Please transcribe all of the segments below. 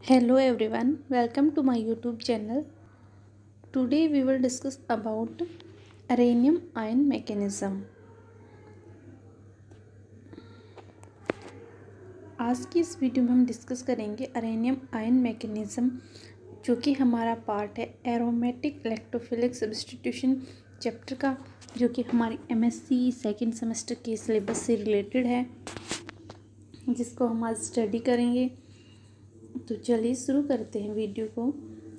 Hello everyone, welcome to my YouTube channel. Today we will discuss about aréniयम ion mechanism. आज की इस video में हम डिस्कस करेंगे अरेनियम आयन मैकेनिज्म, जो कि हमारा पार्ट है एरोमेटिक इलेक्ट्रोफिलिक सब्स्टिट्यूशन चैप्टर का, जो कि हमारी एमएससी सेकंड सेमेस्टर के सिलेबस से रिलेटेड है, जिसको हम आज स्टडी करेंगे। तो चलिए शुरू करते हैं वीडियो को।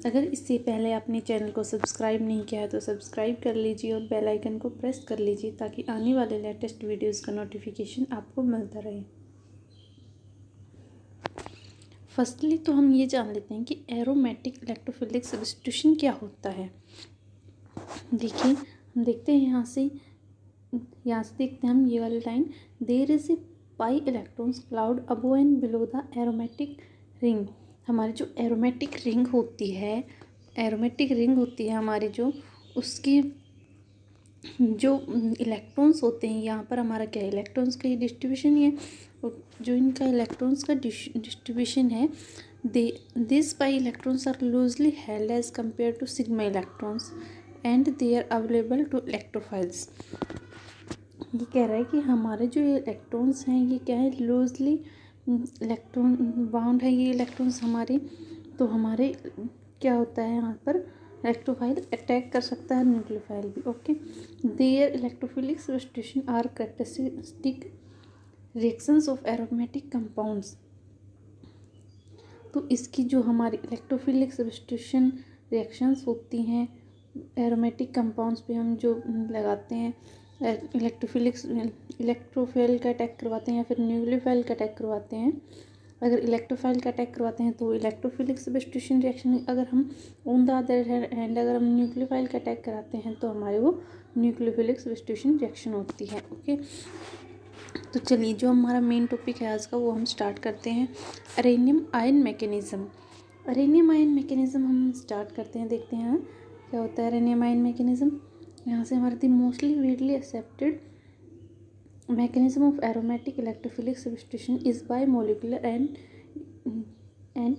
अगर इससे पहले आपने चैनल को सब्सक्राइब नहीं किया है तो सब्सक्राइब कर लीजिए और बेल आइकन को प्रेस कर लीजिए, ताकि आने वाले लेटेस्ट वीडियोस का नोटिफिकेशन आपको मिलता रहे। फर्स्टली तो हम ये जान लेते हैं कि एरोमेटिक इलेक्ट्रोफिलिक सब्स्टिट्यूशन क्या होता है। देखिए, हम देखते हैं यहाँ से देखते हैं हम ये वाली line, there is a pi electrons cloud above and below the aromatic ring. हमारी जो एरोमेटिक रिंग होती है हमारी, जो उसके जो इलेक्ट्रॉन्स होते हैं, यहाँ पर हमारा क्या है, इलेक्ट्रॉन्स का ही डिस्ट्रीब्यूशन ही है। और जो इनका इलेक्ट्रॉन्स का डिस्ट्रीब्यूशन है, this pi electrons are loosely held as compared to sigma electrons and they are available to electrophiles. ये कह रहा है कि हमारे जो इलेक्ट्रॉन्स हैं ये क्या है, लूजली इलेक्ट्रॉन बाउंड है ये इलेक्ट्रॉन्स हमारे। तो हमारे क्या होता है, यहाँ पर इलेक्ट्रोफाइल अटैक कर सकता है न्यूक्लियोफाइल भी। Okay, there electrophilic substitution are characteristic reactions of aromatic compounds. तो इसकी जो हमारी इलेक्ट्रोफिलिक सब्स्टिट्यूशन रिएक्शंस होती हैं एरोमेटिक कंपाउंड्स पे, हम जो लगाते हैं इलेक्ट्रोफाइल का अटैक करवाते हैं या फिर न्यूक्लियोफाइल का अटैक करवाते हैं। अगर इलेक्ट्रोफाइल का अटैक करवाते हैं तो इलेक्ट्रोफिलिक सब्स्टिट्यूशन रिएक्शन, अगर हम ऑन द अदर हैंड अगर हम न्यूक्लियोफाइल का अटैक कराते हैं तो हमारे वो न्यूक्लियोफिलिक सब्स्टिट्यूशन रिएक्शन होती है। ओके, तो चलिए जो हमारा मेन टॉपिक है आज का वो हम स्टार्ट करते हैं, अरेनियम आयन मैकेनिज्म। अरेनियम आयन मैकेनिज्म हम स्टार्ट करते हैं, देखते हैं क्या होता है अरेनियम आयन मैकेनिज्म। यहाँ से हमारे the mostly widely accepted mechanism of aromatic electrophilic substitution is bimolecular and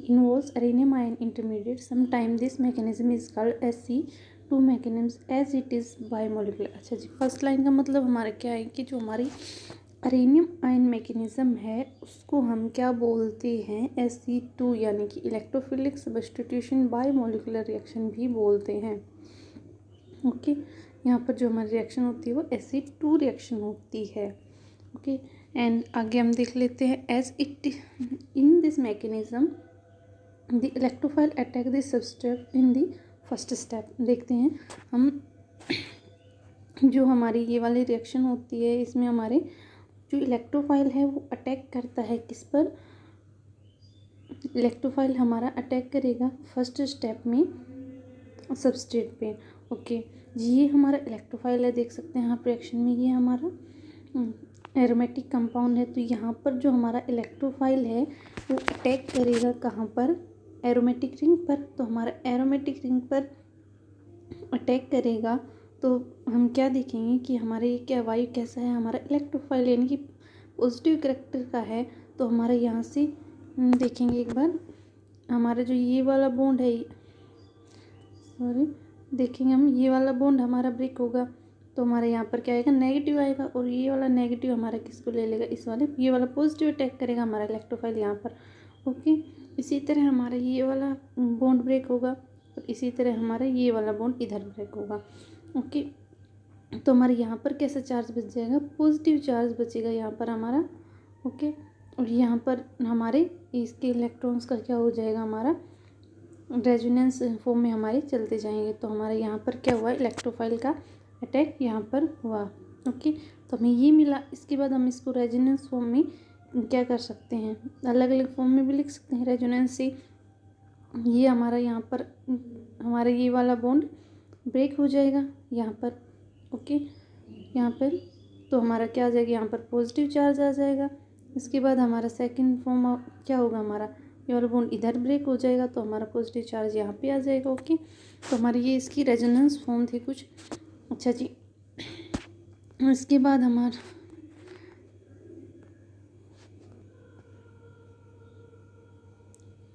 involves arénium ion intermediate. Sometimes this mechanism is called Sc2 mechanism as it is bimolecular। अच्छा जी, फर्स्ट लाइन का मतलब हमारा क्या है कि जो हमारी अरेनियम आयन मैकेनिज्म है उसको हम क्या बोलते हैं, Sc2, यानी कि इलेक्ट्रोफिलिक सब्स्टिट्यूशन बायोमोलिकुलर रिएक्शन भी बोलते हैं। ओके, यहाँ पर जो हमारी रिएक्शन होती है वो Sc2 रिएक्शन होती है। ओके, एंड आगे हम देख लेते हैं, as it in this mechanism the electrophile attack this substrate in the first step. देखते हैं हम जो हमारी ये वाली रिएक्शन होती है, इसमें हमारे जो इलेक्ट्रोफाइल है वो अटैक करता है किस पर, इलेक्ट्रोफाइल हमारा अटैक करेगा फर्स्ट स्टेप में सबस्ट्रेट पे। ओके, ये हमारा इलेक्ट्रोफाइल है, देख सकते हैं यहाँ रिएक्शन में, ये हमारा एरोमेटिक कंपाउंड है। तो यहाँ पर जो हमारा इलेक्ट्रोफाइल है वो अटैक करेगा कहाँ पर, एरोमेटिक रिंग पर। तो हमारा एरोमेटिक रिंग पर अटैक करेगा तो हम क्या देखेंगे कि हमारे ये क्या वायु कैसा है, हमारा इलेक्ट्रोफाइल यानी कि पॉजिटिव करेक्टर का है। तो हमारे यहाँ से देखेंगे एक बार, हमारा जो ये वाला बॉन्ड है, देखेंगे हम ये वाला बॉन्ड हमारा ब्रेक होगा तो हमारे यहाँ पर क्या आएगा, नेगेटिव आएगा। और ये वाला नेगेटिव हमारा किसको ले लेगा, इस वाले, ये वाला पॉजिटिव अटैक करेगा हमारा इलेक्ट्रोफाइल यहाँ पर। ओके, इसी तरह हमारा ये वाला बॉन्ड ब्रेक होगा और इसी तरह हमारा ये वाला बॉन्ड इधर ब्रेक होगा। ओके, तो हमारे यहाँ पर कैसा चार्ज बच जाएगा, पॉजिटिव चार्ज बचेगा यहाँ पर हमारा। ओके, और यहाँ पर हमारे इसके इलेक्ट्रॉन्स का क्या हो जाएगा, हमारा रेजोनेंस फॉर्म में हमारे चलते जाएंगे। तो हमारे यहाँ पर क्या हुआ, इलेक्ट्रोफाइल का अटैक यहाँ पर हुआ। ओके, तो हमें ये मिला। इसके बाद हम इसको रेजोनेंस फॉर्म में क्या कर सकते हैं, अलग अलग फॉर्म में भी लिख सकते हैं रेजोनेंस से। ये हमारा यहाँ पर हमारा ये वाला बॉन्ड ब्रेक हो जाएगा यहाँ पर। ओके, यहाँ पर तो हमारा क्या आ जाएगा, यहाँ पर पॉजिटिव चार्ज आ जाएगा। इसके बाद हमारा सेकंड फॉर्म क्या होगा, हमारा ये वाला बॉन्ड इधर ब्रेक हो जाएगा तो हमारा पॉजिटिव चार्ज यहाँ पे आ जाएगा। ओके, तो हमारी ये इसकी रेजोनेंस फॉर्म थी कुछ। अच्छा जी, इसके बाद हमारा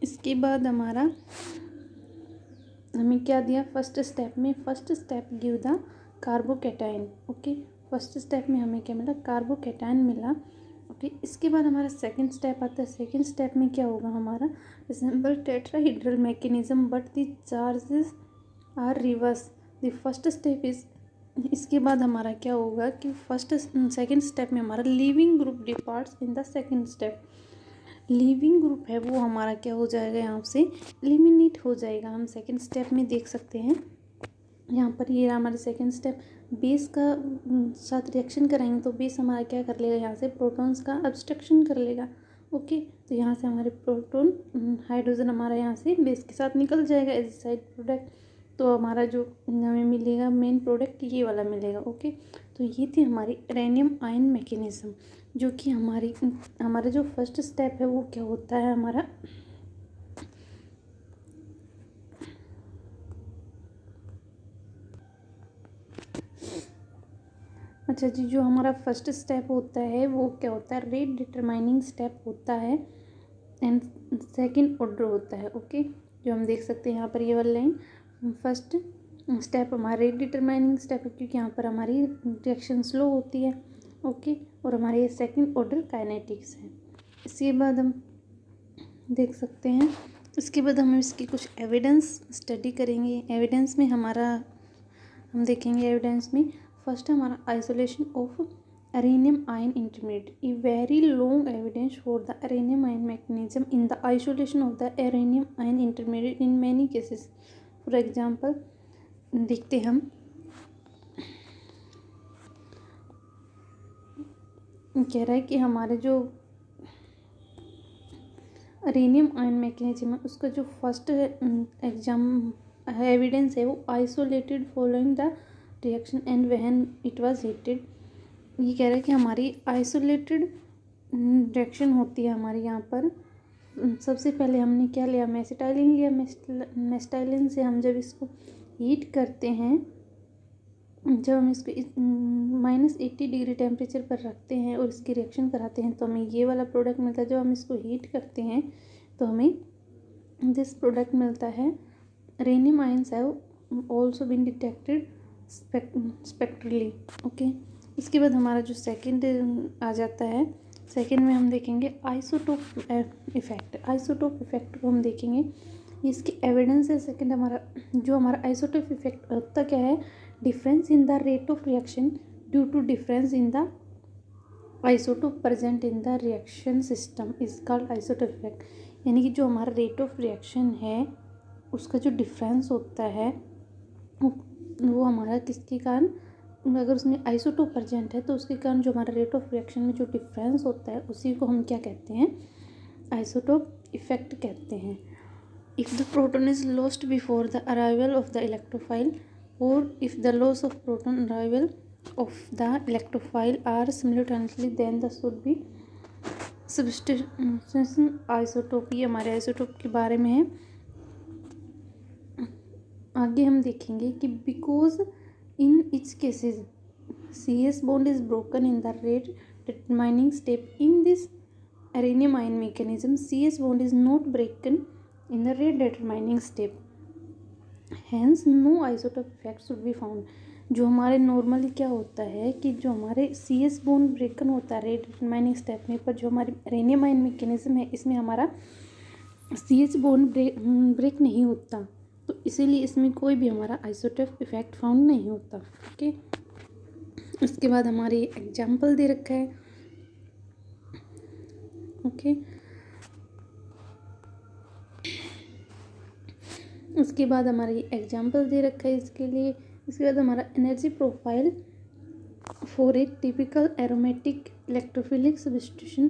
इसके बाद हमारा हमें क्या दिया फर्स्ट स्टेप में, first step give the carbocation. Okay, first step में हमें क्या मिला, कार्बोकैटायन मिला। ओके, इसके बाद हमारा सेकंड स्टेप आता है। सेकंड स्टेप में क्या होगा हमारा, resemble tetrahedral mechanism but the charges are reverse the first step is. इसके बाद हमारा क्या होगा कि फर्स्ट सेकंड स्टेप में हमारा leaving group departs in the second step. Leaving group है वो हमारा क्या हो जाएगा, यहाँ से एलिमिनेट हो जाएगा। हम सेकंड स्टेप में देख सकते हैं यहाँ पर, ये रहा हमारा सेकंड स्टेप। बेस का साथ रिएक्शन कराएंगे तो बेस हमारा क्या कर लेगा, यहाँ से प्रोटॉन्स का ऑब्स्ट्रक्शन कर लेगा। ओके, तो यहाँ से हमारे प्रोटॉन हाइड्रोजन हमारा यहाँ से बेस के साथ निकल जाएगा एज ए साइड प्रोडक्ट। तो हमारा जो हमें मिलेगा मेन प्रोडक्ट ये वाला मिलेगा। ओके, तो ये थी हमारी रेनियम आयन मैकेनिज्म, जो कि हमारा जो फर्स्ट स्टेप है वो क्या होता है हमारा, अच्छा जी, जो हमारा फर्स्ट स्टेप होता है वो क्या होता है, रेट डिटरमाइनिंग स्टेप होता है एंड सेकंड ऑर्डर होता है। ओके, जो हम देख सकते हैं यहाँ पर ये वाली लाइन, फर्स्ट स्टेप हमारा रेट डिटरमाइनिंग स्टेप है क्योंकि यहाँ पर हमारी रिएक्शन स्लो होती है। ओके, और हमारे ये सेकंड ऑर्डर काइनेटिक्स है। इसके बाद हम देख सकते हैं, इसके बाद हम इसकी कुछ एविडेंस स्टडी करेंगे। एविडेंस में हमारा हम देखेंगे, एविडेंस में फर्स्ट हमारा isolation of arenium ion intermediate, a very long evidence for the arenium ion mechanism in the isolation of the arenium ion intermediate in many cases. For example देखते हम, कह रहा है कि हमारे जो अरेनियम आयन मैकेनिज्म है उसका जो फर्स्ट एविडेंस है वो isolated following the reaction and when it was heated. ये कह रहा है कि हमारी आइसोलेटेड रिएक्शन होती है हमारी यहाँ पर। सबसे पहले हमने क्या लिया, मेसिटाइलिन लिया। मेसिटाइलिन से हम जब इसको हीट करते हैं, जब हम इसको -80 डिग्री टेम्परेचर पर रखते हैं और इसकी रिएक्शन कराते हैं तो हमें ये वाला प्रोडक्ट मिलता है। जब हम इसको हीट करते हैं तो हमें दिस प्रोडक्ट मिलता है। Arenium ions have also been detected spectrally. Okay, इसके बाद हमारा जो सेकंड आ जाता है, सेकंड में हम देखेंगे आइसोटोप इफेक्ट। आइसोटोप इफेक्ट को हम देखेंगे, इसकी एविडेंस है। सेकंड हमारा जो हमारा आइसोटोप इफेक्ट होता क्या है, difference in the rate of reaction due to difference in the isotope present in the reaction system is called isotope effect. यानी कि जो हमारा रेट ऑफ रिएक्शन है उसका जो डिफरेंस होता है वो हमारा किसके कारण, अगर उसमें आइसोटोप प्रेजेंट है तो उसके कारण जो हमारा रेट ऑफ रिएक्शन में जो डिफरेंस होता है उसी को हम क्या कहते हैं, आइसोटोप इफेक्ट कहते हैं। If the proton is lost before the arrival of the electrophile और if the loss of proton arrival of the electrophile are simultaneously then the should be substitution isotope. ये हमारे आइसोटोप के बारे में है। आगे हम देखेंगे कि because in each cases CS bond is broken in the rate determining step in this arenine ion mechanism, CS bond is not broken in the rate determining step, hence no isotope effect should be found। जो हमारे normally क्या होता है कि जो हमारे CS bond ब्रेकन होता है रेट डिटरमाइनिंग स्टेप में, पर जो हमारी अरेनियम आयन मैकेनिज्म है इसमें हमारा CS bond ब्रेक नहीं होता, तो इसीलिए इसमें कोई भी हमारा आइसोटोप इफेक्ट फाउंड नहीं होता। ओके, उसके बाद हमारे एग्जाम्पल दे रखा है। ओके, उसके बाद हमारी एग्जाम्पल दे रखा है इसके लिए। इसके बाद हमारा energy profile for a typical aromatic electrophilic substitution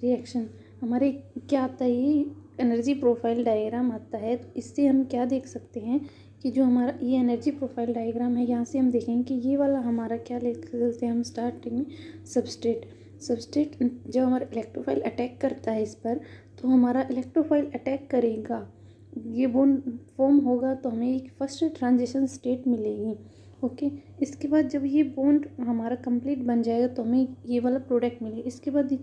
reaction. हमारे क्या आता है, ये एनर्जी प्रोफाइल डायग्राम आता है। तो इससे हम क्या देख सकते हैं कि जो हमारा ये एनर्जी प्रोफाइल डायग्राम है, यहाँ से हम देखेंगे कि ये वाला हमारा क्या लेते हैं हम स्टार्टिंग में, सबस्ट्रेट जब हमारा इलेक्ट्रोफाइल अटैक करता है इस पर, तो हमारा इलेक्ट्रोफाइल अटैक करेगा, ये बॉन्ड फॉर्म होगा तो हमें एक फर्स्ट ट्रांजिशन स्टेट मिलेगी। ओके, इसके बाद जब ये बॉन्ड हमारा कंप्लीट बन जाएगा तो हमें ये वाला प्रोडक्ट मिलेगा। इसके बाद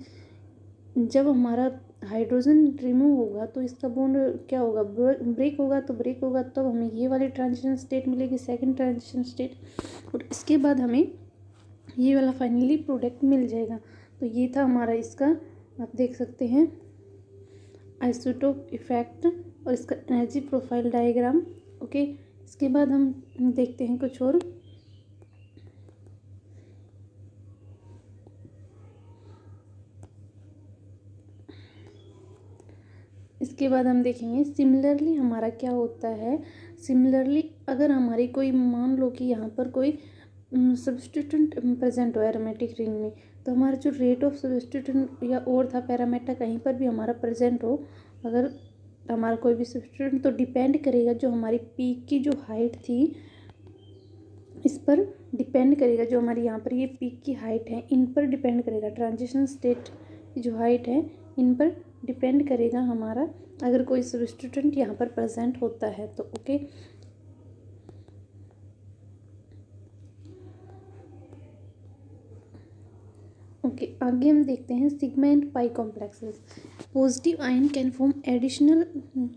जब हमारा हाइड्रोजन रिमूव होगा तो इसका बॉन्ड क्या होगा, ब्रेक होगा। तो ब्रेक होगा तब हमें ये वाली ट्रांजिशन स्टेट मिलेगी, सेकंड ट्रांजिशन स्टेट, और इसके बाद हमें ये वाला फाइनली प्रोडक्ट मिल जाएगा। तो ये था हमारा इसका, आप देख सकते हैं, आइसोटोप इफेक्ट और इसका एनर्जी प्रोफाइल डायग्राम। ओके, इसके बाद हम देखते हैं कुछ और। इसके बाद हम देखेंगे सिमिलरली हमारा क्या होता है। सिमिलरली अगर हमारी कोई, मान लो कि यहाँ पर कोई सब्स्टिट्यूएंट प्रेजेंट हो एरोमेटिक रिंग में, तो हमारा जो रेट ऑफ सब्स्टिट्यूएंट या और था पैरामीटर कहीं पर भी हमारा प्रेजेंट हो, अगर हमारा कोई भी सब्स्टिट्यूएंट, तो डिपेंड करेगा जो हमारी पीक की जो हाइट थी इस पर डिपेंड करेगा। जो हमारी यहाँ पर ये पीक की हाइट है इन पर डिपेंड करेगा, ट्रांजिशन स्टेट की जो हाइट है इन पर डिपेंड करेगा हमारा, अगर कोई सब्स्टिट्यूएंट यहाँ पर प्रेजेंट होता है तो। ओके, आगे हम देखते हैं sigma and pi complexes. Positive ion can form additional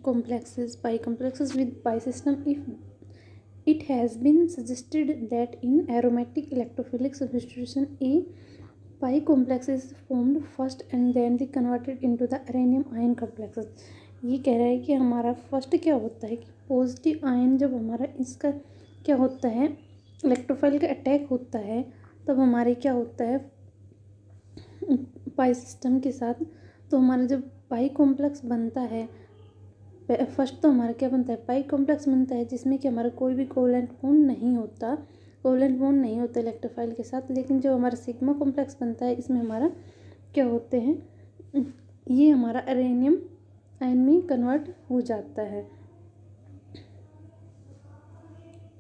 complexes, pi complexes with pi system if it has been suggested that in aromatic electrophilic substitution a pi complex is formed first and then they converted into the areninum ion complexes। ये कह रहा है कि हमारा first क्या होता है कि पॉजिटिव आयन जब हमारा इसका क्या होता है, इलेक्ट्रोफाइल का अटैक होता है, तब हमारे क्या होता है पाई सिस्टम के साथ, तो हमारा जब पाई कॉम्प्लेक्स बनता है, फर्स्ट तो हमारा क्या बनता है, पाई कॉम्प्लेक्स बनता है जिसमें कि हमारा कोई भी कोवलेंट बॉन्ड नहीं होता, इलेक्ट्रोफाइल के साथ। लेकिन जो हमारा सिग्मा कॉम्प्लेक्स बनता है इसमें हमारा क्या होते हैं, ये हमारा अरेनियम आयन में कन्वर्ट हो जाता है।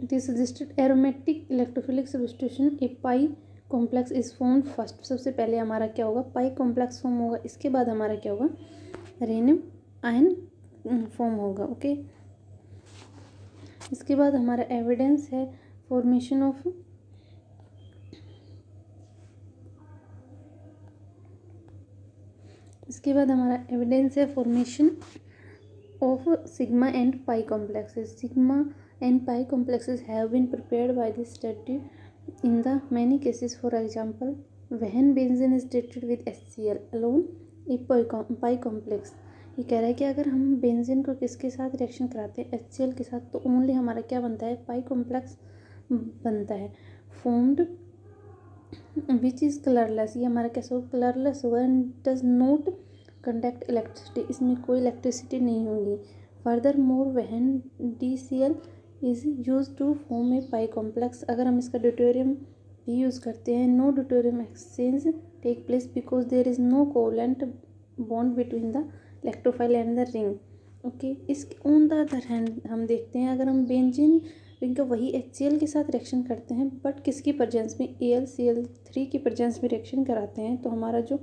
It is suggested aromatic electrophilic substitution A pi complex is form first. सबसे पहले हमारा क्या होगा, पाई कॉम्प्लेक्स फॉर्म होगा, इसके बाद हमारा क्या होगा, अरेनियम आयन फॉर्म होगा। ओके, इसके बाद हमारा एविडेंस है formation of sigma and pi complexes. Sigma and pi complexes have been prepared by this study in the many cases. For example, when benzene is treated with HCl alone a pi complex. ये कह रहा है कि अगर हम benzene को किसके साथ रिएक्शन कराते हैं, HCl के साथ, तो ओनली हमारा क्या बनता है, पाई कॉम्प्लेक्स बनता है, फॉर्म्ड विच इज़ कलरलेस। ये हमारा कैसे होगा, कलरलेस होगा, and does not conduct electricity, इसमें कोई इलेक्ट्रिसिटी नहीं होगी। Furthermore when DCl is use to form a pi complex, अगर हम इसका ड्यूटेरियम भी यूज़ करते हैं, no deuterium exchange take place because there is no covalent bond between the electrophile and the ring. Okay, इस on the other hand हम देखते हैं, अगर हम बेंजीन रिंग का वही HCl के साथ रिएक्शन करते हैं, बट किसकी प्रेजेंस में, AlCl3 की प्रेजेंस में रिएक्शन कराते हैं, तो हमारा जो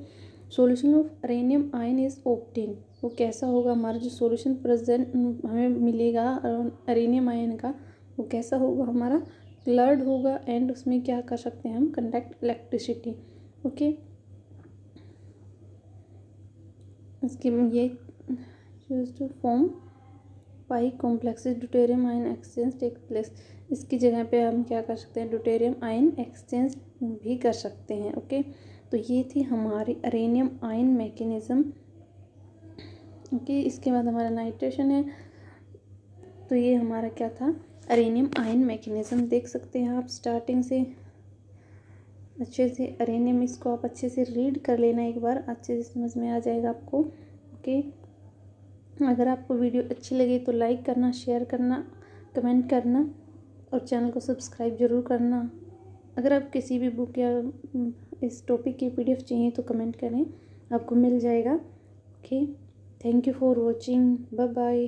solution of arenium ion is obtain, वो कैसा होगा, हमारा जो सॉल्यूशन प्रेजेंट हमें मिलेगा अरेनियम आयन का, वो कैसा होगा, हमारा क्लर्ड होगा, एंड उसमें क्या कर सकते हैं हम, कंडक्ट इलेक्ट्रिसिटी। ओके, इसके ये use to form pi complexes, deuterium ion exchange take place. इसकी जगह पे हम क्या कर सकते हैं, ड्यूटेरियम आयन एक्सचेंज भी कर सकते हैं। ओके, तो ये थी हमारी अरेनियम आयन मैकेनिज़्म। ओके, इसके बाद हमारा नाइट्रेशन है, तो ये हमारा क्या था, अरेनियम आयन मैकेनिज़्म। देख सकते हैं आप स्टार्टिंग से अच्छे से अरेनियम, इसको आप अच्छे से रीड कर लेना एक बार, अच्छे से समझ में आ जाएगा आपको। ओके, अगर आपको वीडियो अच्छी लगी तो लाइक करना, शेयर करना, कमेंट करना और चैनल को सब्सक्राइब ज़रूर करना। अगर आप किसी भी बुक या इस टॉपिक की PDF चाहिए तो कमेंट करें, आपको मिल जाएगा। Okay, thank you for watching, bye bye.